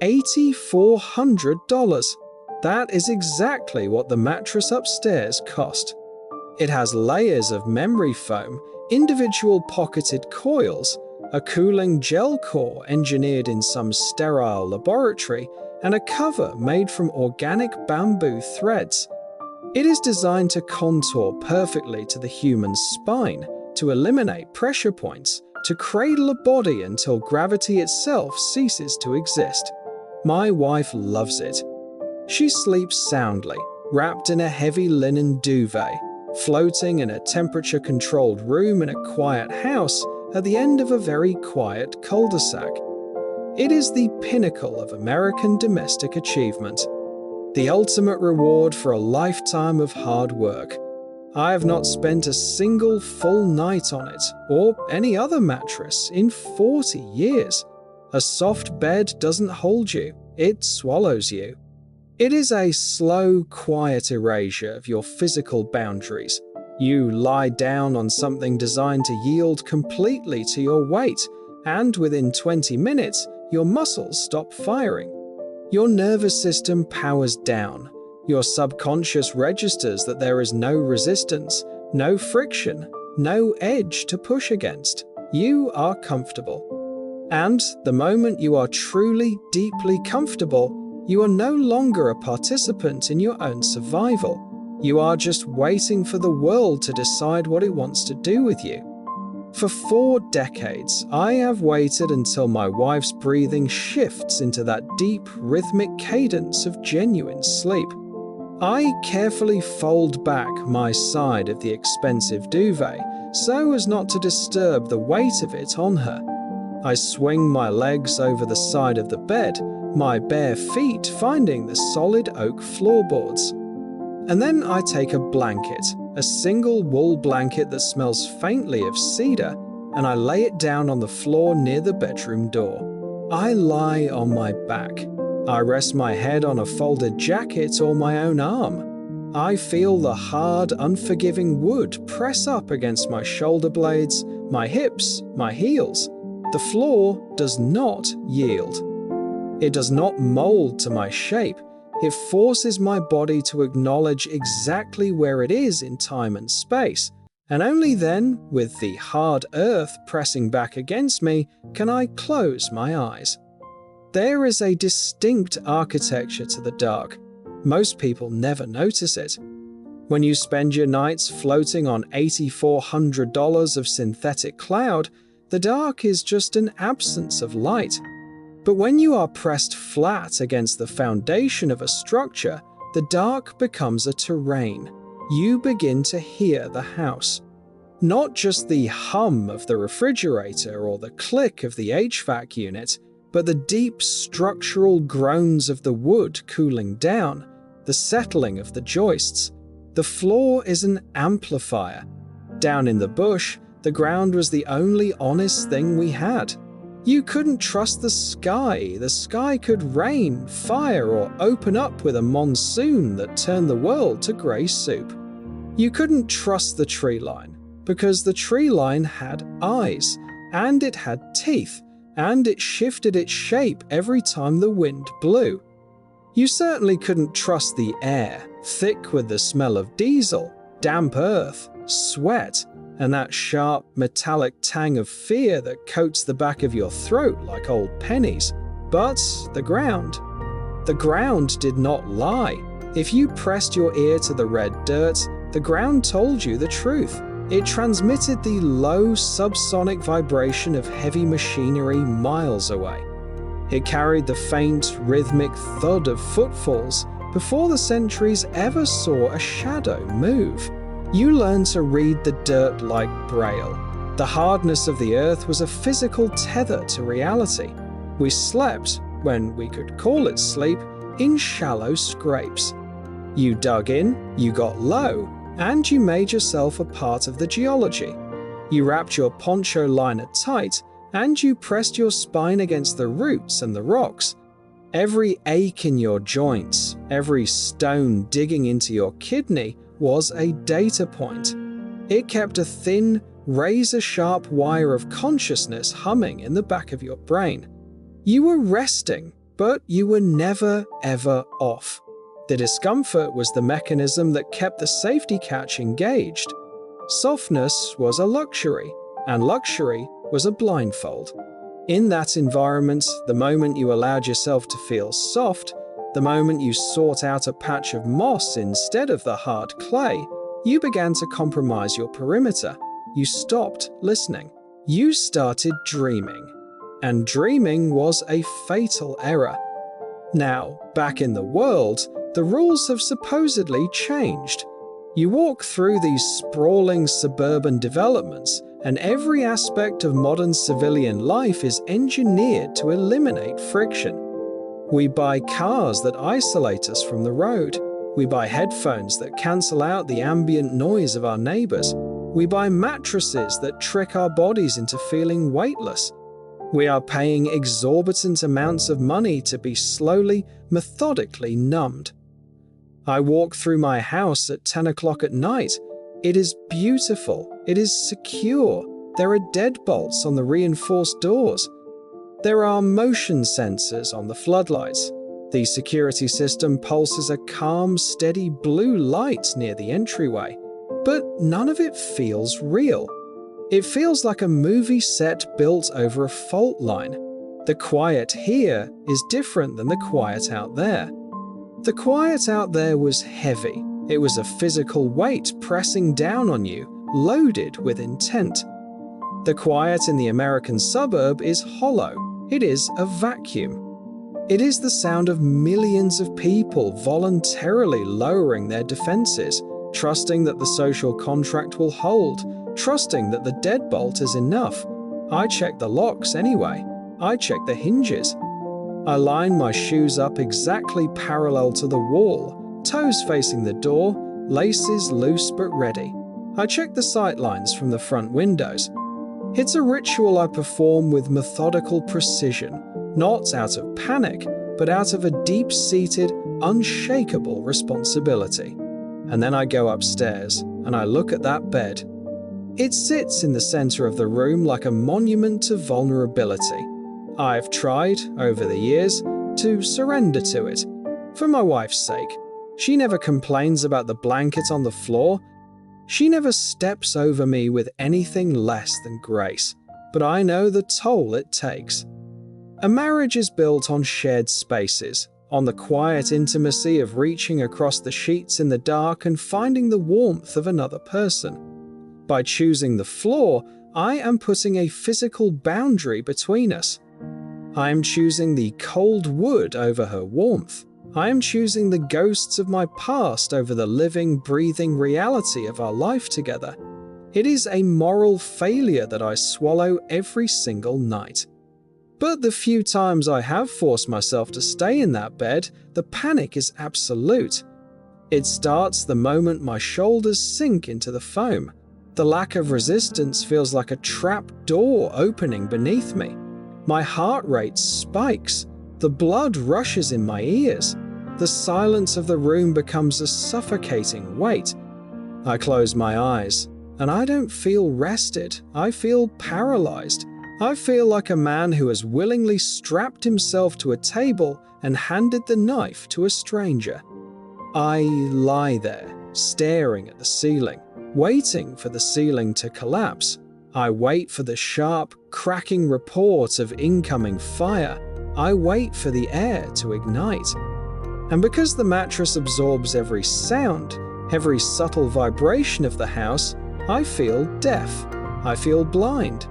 $8,400. That is exactly what the mattress upstairs cost. It has layers of memory foam, individual pocketed coils, a cooling gel core engineered in some sterile laboratory, and a cover made from organic bamboo threads. It is designed to contour perfectly to the human spine, to eliminate pressure points, to cradle a body until gravity itself ceases to exist. My wife loves it. She sleeps soundly, wrapped in a heavy linen duvet, floating in a temperature-controlled room in a quiet house at the end of a very quiet cul-de-sac. It is the pinnacle of American domestic achievement, the ultimate reward for a lifetime of hard work. I have not spent a single full night on it, or any other mattress, in 40 years. A soft bed doesn't hold you, it swallows you. It is a slow, quiet erasure of your physical boundaries. You lie down on something designed to yield completely to your weight, and within 20 minutes, your muscles stop firing. Your nervous system powers down. Your subconscious registers that there is no resistance, no friction, no edge to push against. You are comfortable. And the moment you are truly, deeply comfortable, you are no longer a participant in your own survival. You are just waiting for the world to decide what it wants to do with you. For 4 decades, I have waited until my wife's breathing shifts into that deep, rhythmic cadence of genuine sleep. I carefully fold back my side of the expensive duvet so as not to disturb the weight of it on her. I swing my legs over the side of the bed, my bare feet finding the solid oak floorboards. And then I take a blanket, a single wool blanket that smells faintly of cedar, and I lay it down on the floor near the bedroom door. I lie on my back. I rest my head on a folded jacket or my own arm. I feel the hard, unforgiving wood press up against my shoulder blades, my hips, my heels. The floor does not yield. It does not mold to my shape. It forces my body to acknowledge exactly where it is in time and space, and only then, with the hard earth pressing back against me, can I close my eyes. There is a distinct architecture to the dark. Most people never notice it. When you spend your nights floating on $8,400 of synthetic cloud, the dark is just an absence of light. But when you are pressed flat against the foundation of a structure, the dark becomes a terrain. You begin to hear the house. Not just the hum of the refrigerator or the click of the HVAC unit, but the deep structural groans of the wood cooling down, the settling of the joists. The floor is an amplifier. Down in the bush, the ground was the only honest thing we had. You couldn't trust the sky. The sky could rain, fire, or open up with a monsoon that turned the world to grey soup. You couldn't trust the tree line, because the tree line had eyes, and it had teeth, and it shifted its shape every time the wind blew. You certainly couldn't trust the air, thick with the smell of diesel, damp earth, sweat, and that sharp, metallic tang of fear that coats the back of your throat like old pennies. But the ground did not lie. If you pressed your ear to the red dirt, the ground told you the truth. It transmitted the low subsonic vibration of heavy machinery miles away. It carried the faint, rhythmic thud of footfalls before the centuries ever saw a shadow move. You learn to read the dirt like braille. The hardness of the earth was a physical tether to reality. We slept, when we could call it sleep, in shallow scrapes. You dug in, you got low, and you made yourself a part of the geology. You wrapped your poncho liner tight, and you pressed your spine against the roots and the rocks. Every ache in your joints, every stone digging into your kidney was a data point. It kept a thin, razor-sharp wire of consciousness humming in the back of your brain. You were resting, but you were never ever off. The discomfort was the mechanism that kept the safety catch engaged. Softness was a luxury, and luxury was a blindfold. In that environment, the moment you allowed yourself to feel soft, the moment you sought out a patch of moss instead of the hard clay, you began to compromise your perimeter. You stopped listening. You started dreaming. And dreaming was a fatal error. Now, back in the world, the rules have supposedly changed. You walk through these sprawling suburban developments, and every aspect of modern civilian life is engineered to eliminate friction. We buy cars that isolate us from the road. We buy headphones that cancel out the ambient noise of our neighbors. We buy mattresses that trick our bodies into feeling weightless. We are paying exorbitant amounts of money to be slowly, methodically numbed. I walk through my house at 10 o'clock at night. It is beautiful. It is secure. There are deadbolts on the reinforced doors. There are motion sensors on the floodlights. The security system pulses a calm, steady blue light near the entryway. But none of it feels real. It feels like a movie set built over a fault line. The quiet here is different than the quiet out there. The quiet out there was heavy. It was a physical weight pressing down on you, loaded with intent. The quiet in the American suburb is hollow. It is a vacuum. It is the sound of millions of people voluntarily lowering their defenses, trusting that the social contract will hold, trusting that the deadbolt is enough. I check the locks anyway. I check the hinges. I line my shoes up exactly parallel to the wall, toes facing the door, laces loose but ready. I check the sightlines from the front windows. It's a ritual I perform with methodical precision, not out of panic, but out of a deep-seated, unshakable responsibility. And then I go upstairs, and I look at that bed. It sits in the center of the room like a monument to vulnerability. I've tried, over the years, to surrender to it, for my wife's sake. She never complains about the blanket on the floor. She never steps over me with anything less than grace, but I know the toll it takes. A marriage is built on shared spaces, on the quiet intimacy of reaching across the sheets in the dark and finding the warmth of another person. By choosing the floor, I am putting a physical boundary between us. I am choosing the cold wood over her warmth. I am choosing the ghosts of my past over the living, breathing reality of our life together. It is a moral failure that I swallow every single night. But the few times I have forced myself to stay in that bed, the panic is absolute. It starts the moment my shoulders sink into the foam. The lack of resistance feels like a trap door opening beneath me. My heart rate spikes. The blood rushes in my ears. The silence of the room becomes a suffocating weight. I close my eyes, and I don't feel rested. I feel paralyzed. I feel like a man who has willingly strapped himself to a table and handed the knife to a stranger. I lie there, staring at the ceiling, waiting for the ceiling to collapse. I wait for the sharp, cracking report of incoming fire. I wait for the air to ignite. And because the mattress absorbs every sound, every subtle vibration of the house, I feel deaf. I feel blind.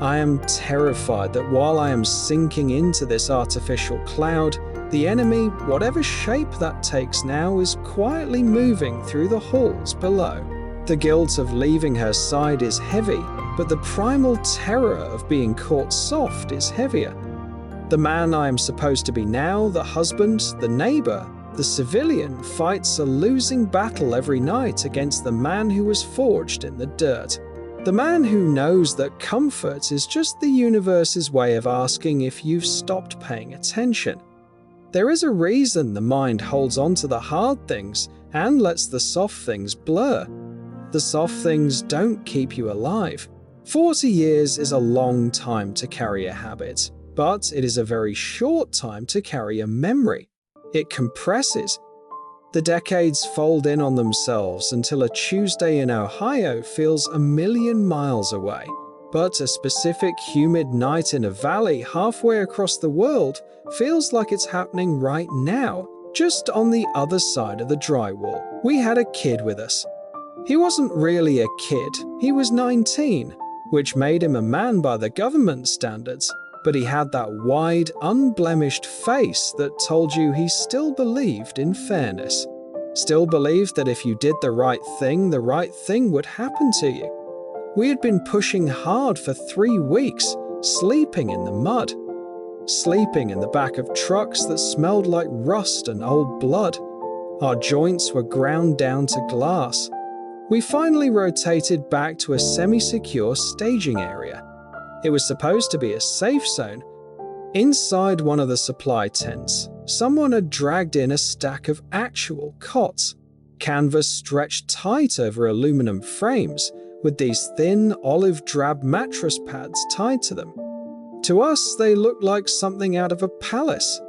I am terrified that while I am sinking into this artificial cloud, the enemy, whatever shape that takes now, is quietly moving through the halls below. The guilt of leaving her side is heavy, but the primal terror of being caught soft is heavier. The man I am supposed to be now, the husband, the neighbor, the civilian, fights a losing battle every night against the man who was forged in the dirt. The man who knows that comfort is just the universe's way of asking if you've stopped paying attention. There is a reason the mind holds on to the hard things and lets the soft things blur. The soft things don't keep you alive. 40 years is a long time to carry a habit. but it is a very short time to carry a memory. It compresses. The decades fold in on themselves until a Tuesday in Ohio feels a million miles away, but a specific humid night in a valley halfway across the world feels like it's happening right now, just on the other side of the drywall. We had a kid with us. He wasn't really a kid, he was 19, which made him a man by the government standards, but he had that wide, unblemished face that told you he still believed in fairness. Still believed that if you did the right thing would happen to you. We had been pushing hard for 3 weeks, sleeping in the mud. Sleeping in the back of trucks that smelled like rust and old blood. Our joints were ground down to glass. We finally rotated back to a semi-secure staging area. It was supposed to be a safe zone. Inside one of the supply tents, someone had dragged in a stack of actual cots, canvas stretched tight over aluminum frames, with these thin olive-drab mattress pads tied to them. To us, they looked like something out of a palace.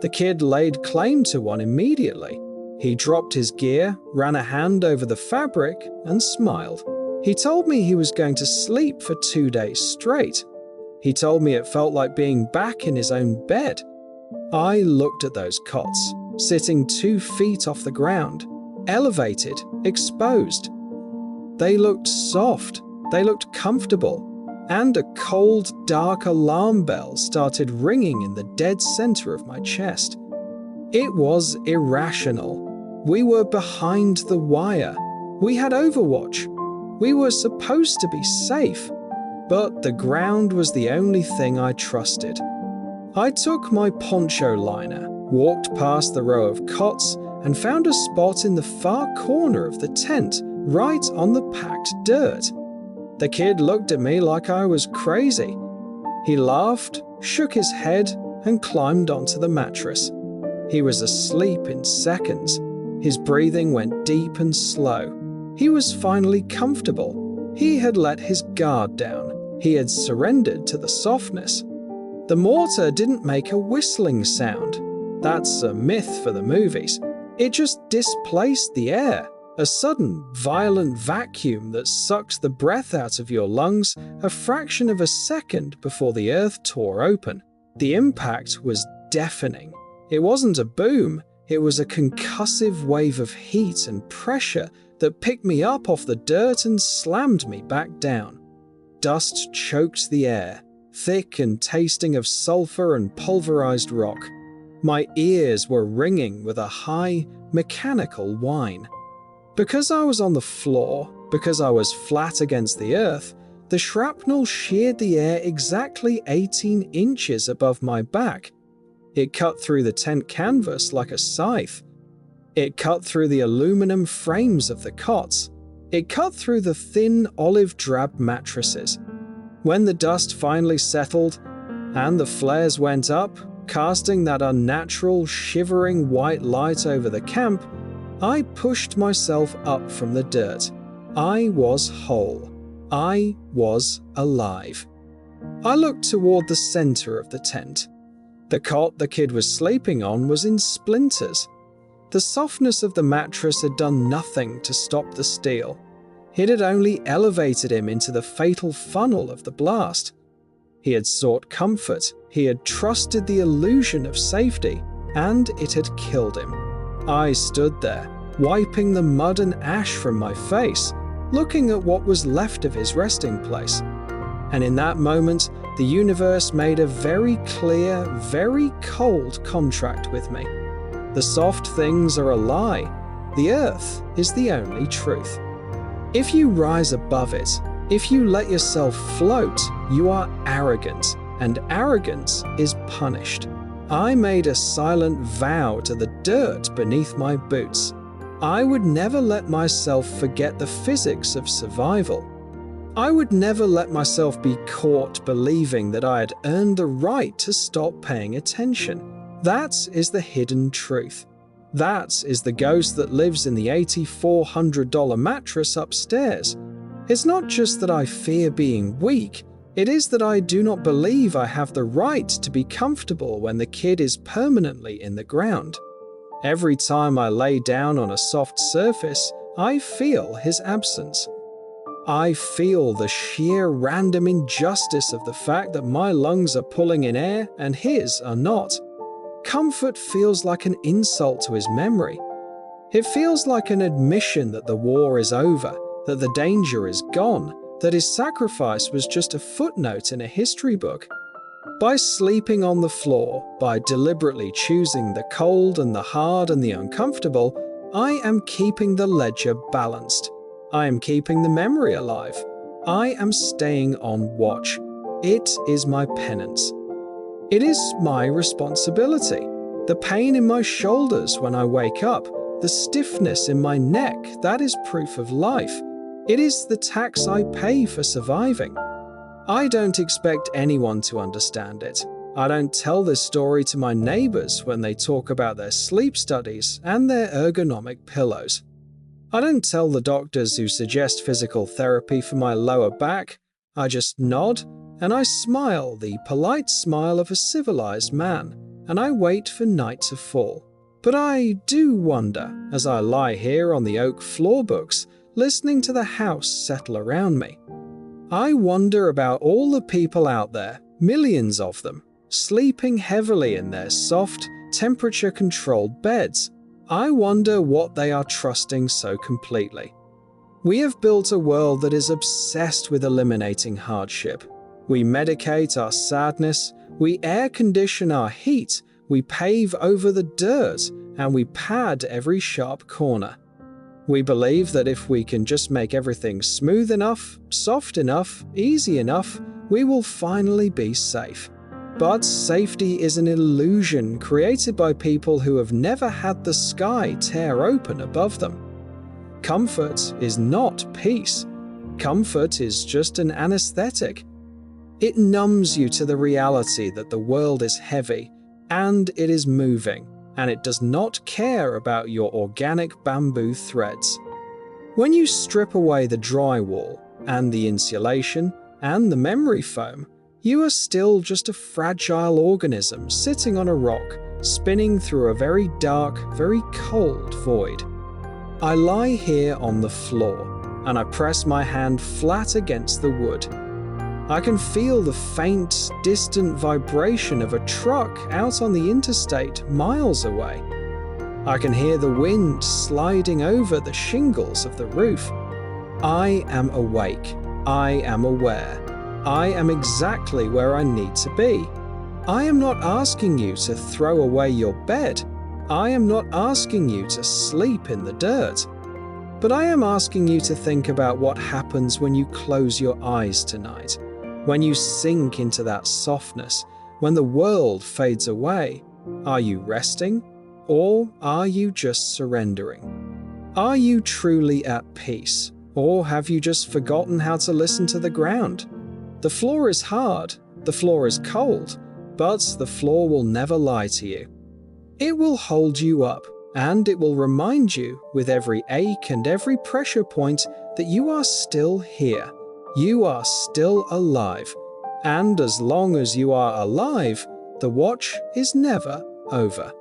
The kid laid claim to one immediately. He dropped his gear, ran a hand over the fabric, and smiled. He told me he was going to sleep for 2 days straight. He told me it felt like being back in his own bed. I looked at those cots, sitting 2 feet off the ground, elevated, exposed. They looked soft, they looked comfortable, and a cold, dark alarm bell started ringing in the dead center of my chest. It was irrational. We were behind the wire. We had Overwatch. We were supposed to be safe, but the ground was the only thing I trusted. I took my poncho liner, walked past the row of cots, and found a spot in the far corner of the tent, right on the packed dirt. The kid looked at me like I was crazy. He laughed, shook his head, and climbed onto the mattress. He was asleep in seconds. His breathing went deep and slow. He was finally comfortable. He had let his guard down. He had surrendered to the softness. The mortar didn't make a whistling sound. That's a myth for the movies. It just displaced the air. A sudden, violent vacuum that sucked the breath out of your lungs a fraction of a second before the earth tore open. The impact was deafening. It wasn't a boom, it was a concussive wave of heat and pressure that picked me up off the dirt and slammed me back down. Dust choked the air, thick and tasting of sulfur and pulverized rock. My ears were ringing with a high, mechanical whine. Because I was on the floor, because I was flat against the earth, the shrapnel sheared the air exactly 18 inches above my back. It cut through the tent canvas like a scythe. It cut through the aluminum frames of the cots. It cut through the thin olive-drab mattresses. When the dust finally settled and the flares went up, casting that unnatural, shivering white light over the camp, I pushed myself up from the dirt. I was whole. I was alive. I looked toward the center of the tent. The cot the kid was sleeping on was in splinters. The softness of the mattress had done nothing to stop the steel. It had only elevated him into the fatal funnel of the blast. He had sought comfort, he had trusted the illusion of safety, and it had killed him. I stood there, wiping the mud and ash from my face, looking at what was left of his resting place. And in that moment, the universe made a very clear, very cold contract with me. The soft things are a lie. The earth is the only truth. If you rise above it, if you let yourself float, you are arrogant, and arrogance is punished. I made a silent vow to the dirt beneath my boots. I would never let myself forget the physics of survival. I would never let myself be caught believing that I had earned the right to stop paying attention. That is the hidden truth. That is the ghost that lives in the $8,400 mattress upstairs. It's not just that I fear being weak, It is that I do not believe I have the right to be comfortable when the kid is permanently in the ground. Every time I lay down on a soft surface, I feel his absence. I feel the sheer random injustice of the fact that my lungs are pulling in air and his are not. Comfort feels like an insult to his memory. It feels like an admission that the war is over, that the danger is gone, that his sacrifice was just a footnote in a history book. By sleeping on the floor, by deliberately choosing the cold and the hard and the uncomfortable, I am keeping the ledger balanced. I am keeping the memory alive. I am staying on watch. It is my penance. It is my responsibility. The pain in my shoulders when I wake up, the stiffness in my neck, that is proof of life. It is the tax I pay for surviving. I don't expect anyone to understand it. I don't tell this story to my neighbors when they talk about their sleep studies and their ergonomic pillows. I don't tell the doctors who suggest physical therapy for my lower back. I just nod and I smile the polite smile of a civilized man, and I wait for night to fall. But I do wonder, as I lie here on the oak floorbooks, listening to the house settle around me. I wonder about all the people out there, millions of them, sleeping heavily in their soft, temperature-controlled beds. I wonder what they are trusting so completely. We have built a world that is obsessed with eliminating hardship. We medicate our sadness, we air condition our heat, we pave over the dirt, and we pad every sharp corner. We believe that if we can just make everything smooth enough, soft enough, easy enough, we will finally be safe. But safety is an illusion created by people who have never had the sky tear open above them. Comfort is not peace. Comfort is just an anesthetic. It numbs you to the reality that the world is heavy, and it is moving, and it does not care about your organic bamboo threads. When you strip away the drywall, and the insulation, and the memory foam, you are still just a fragile organism sitting on a rock, spinning through a very dark, very cold void. I lie here on the floor, and I press my hand flat against the wood. I can feel the faint, distant vibration of a truck out on the interstate miles away. I can hear the wind sliding over the shingles of the roof. I am awake. I am aware. I am exactly where I need to be. I am not asking you to throw away your bed. I am not asking you to sleep in the dirt. But I am asking you to think about what happens when you close your eyes tonight. When you sink into that softness, when the world fades away, are you resting, or are you just surrendering? Are you truly at peace, or have you just forgotten how to listen to the ground? The floor is hard, the floor is cold, but the floor will never lie to you. It will hold you up, and it will remind you with every ache and every pressure point that you are still here. You are still alive, and as long as you are alive, the watch is never over.